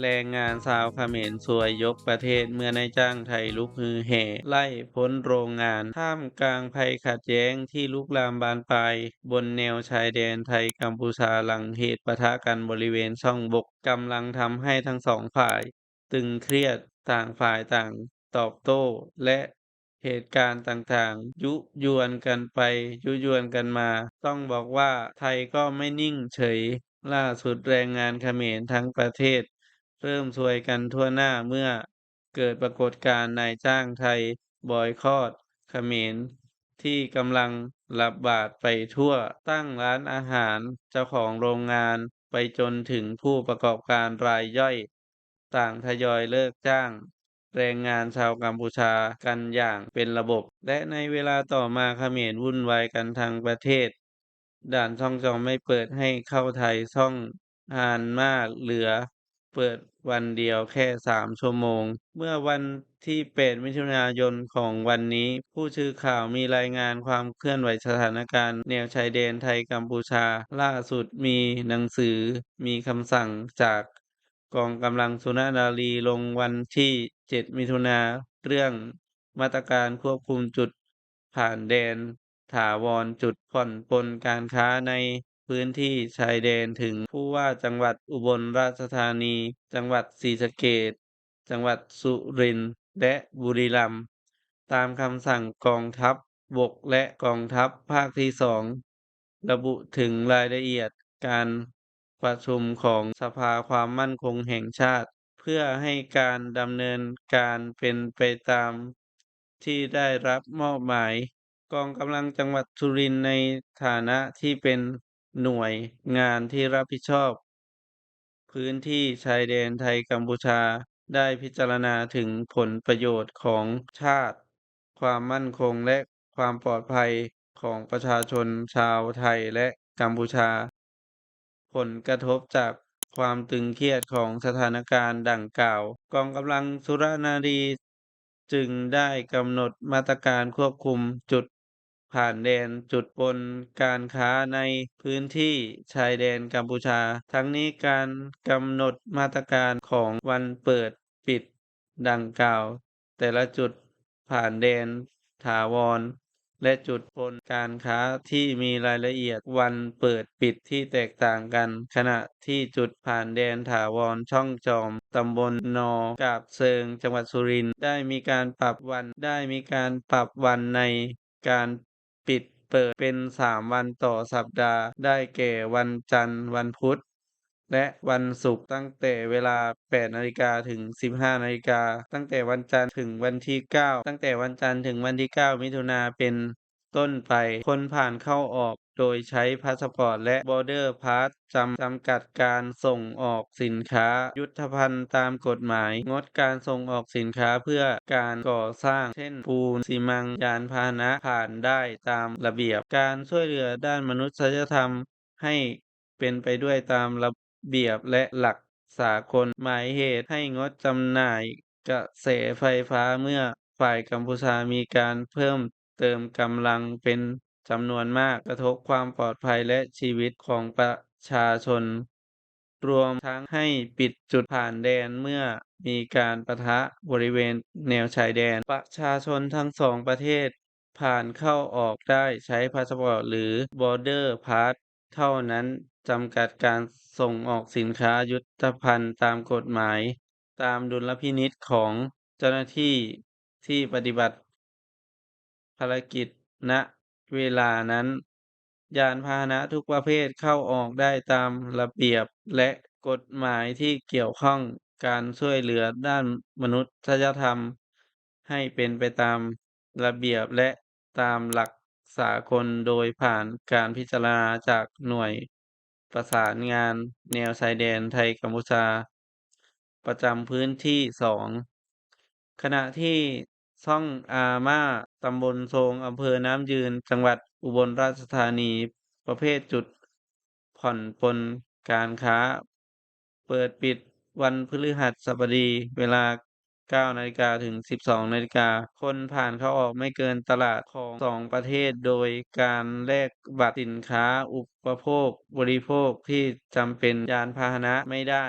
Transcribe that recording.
แรงงานชาวเขมรซวยยกประเทศเมื่อนายจ้างไทยลุกฮือแห่ไล่พ้นโรงงานท่ามกลางภัยขัดแย้งที่ลุกลามบานปลายบนแนวชายแดนไทยกัมพูชาหลังเหตุปะทะกันบริเวณช่องบกกำลังทำให้ทั้งสองฝ่ายตึงเครียดต่างฝ่ายต่างตอบโต้และเหตุการณ์ต่างๆยุยวนกันไปยุยวนกันมาต้องบอกว่าไทยก็ไม่นิ่งเฉยล่าสุดแรงงานเขมรทั้งประเทศ เริ่มซวยกันทั่วหน้าเมื่อเกิดปรากฏการณ์นายจ้างไทยบอยคอตเขมรที่กำลังระบาดไปทั่วตั้งร้านอาหารเจ้าของโรงงานไปจนถึงผู้ประกอบการรายย่อยต่างทยอยเลิกจ้างแรงงานชาวกัมพูชากันอย่างเป็นระบบและในเวลาต่อมาเขมรวุ่นวายกันทั้งประเทศด่านช่องจอมไม่เปิดให้เข้าไทยช่องฮานมาเหลือ เปิดวันเดียวแค่3 ชั่วโมงเมื่อวันที่8มิถุนายนของวันนี้ผู้สื่อข่าวมีรายงานความเคลื่อนไหวสถานการณ์แนวชายแดนไทยกัมพูชาล่าสุดมีหนังสือมีคำสั่งจากกองกำลังสุนนารีลงวันที่7มิถุนาเรื่องมาตรการควบคุมจุดผ่านแดน ถาวรจุดผ่อนปลนการค้าในพื้นที่ชายแดนถึงผู้ว่าจังหวัดอุบลราชธานีจังหวัดศรีสะเกษจังหวัดสุรินทร์และบุรีรัมย์ตามคำสั่งกองทัพบกและกองทัพภาคที่2ระบุถึงรายละเอียดการประชุมของสภาความมั่นคงแห่งชาติเพื่อให้การดำเนินการเป็นไปตามที่ได้รับมอบหมาย กองกำลังจังหวัดสุรินทร์ในฐานะที่เป็นหน่วยงานที่รับผิดชอบพื้นที่ชายแดนไทยกัมพูชาได้พิจารณาถึงผลประโยชน์ของชาติความมั่นคงและความปลอดภัยของประชาชนชาวไทยและกัมพูชา ผลกระทบจากความตึงเครียดของสถานการณ์ดังกล่าวกองกำลังสุรนารีจึงได้กำหนดมาตรการควบคุมจุดผ่านแดนจุดปนการค้าในพื้นที่ชายแดนกัมพูชาทั้งนี้การกำหนดมาตรการของวันเปิดปิดดังกล่าวแต่ละจุดผ่านแดนถาวร และจุดปนการค้าที่มีรายละเอียดวันเปิดปิดที่แตกต่างกันขณะที่จุดผ่านแดนถาวรช่องจอมตำบลนอกาบเชิงจังหวัดสุรินทร์ได้มีการปรับวันในการปิดเปิดเป็น3 วันต่อสัปดาห์ได้แก่วันจันทร์วันพุธ และวันศุกร์ตั้งแต่เวลา8นาฬิกาถึง15นาฬิกาตั้งแต่วันจันทร์ถึงวันที่9ตั้งแต่วันจันทร์ถึงวันที่9มิถุนาเป็นต้นไปคนผ่านเข้าออกโดยใช้พาสปอร์ตและ Border Pass จำกัดการส่งออกสินค้ายุทธภัณฑ์ตามกฎหมายงดการส่งออกสินค้าเพื่อการก่อสร้างเช่นปูนซีมังยานพาหนะผ่านได้ตามระเบียบการช่วยเหลือด้านมนุษยธรรมให้เป็นไปด้วยตามระเบียบและหลักสากลหมายเหตุให้งดจำหน่ายกระแสไฟฟ้าเมื่อฝ่ายกัมพูชามีการเพิ่มเติมกำลังเป็นจำนวนมากกระทบความปลอดภัยและชีวิตของประชาชนรวมทั้งให้ปิดจุดผ่านแดนเมื่อมีการปะทะบริเวณแนวชายแดนประชาชนทั้งสองประเทศผ่านเข้าออกได้ใช้พาสปอร์ตหรือ Border Pass เท่านั้นจำกัดการส่งออกสินค้ายุทธภัณฑ์ตามกฎหมายตามดุลพินิจของเจ้าหน้าที่ที่ปฏิบัติภารกิจณเวลานั้นยานพาหนะทุกประเภทเข้าออกได้ตามระเบียบและกฎหมายที่เกี่ยวข้องการช่วยเหลือด้านมนุษยธรรมให้เป็นไปตามระเบียบและตามหลักสากลโดยผ่านการพิจารณาจากหน่วย ประสานงานแนวชายแดนไทยกัมพูชาประจำพื้นที่2ขณะที่ช่องอาม่าตำบลโซงอำเภอน้ำยืนจังหวัดอุบลราชธานีประเภทจุดผ่อนปลนการค้าเปิดปิดวันพฤหัสบดีเวลา9นาฬิกาถึง12นาฬิกาคนผ่านเข้าออกไม่เกินตลาดของ2ประเทศโดยการแลกบัตรสินค้าอุปโภคบริโภคที่จำเป็นยานพาหนะไม่ได้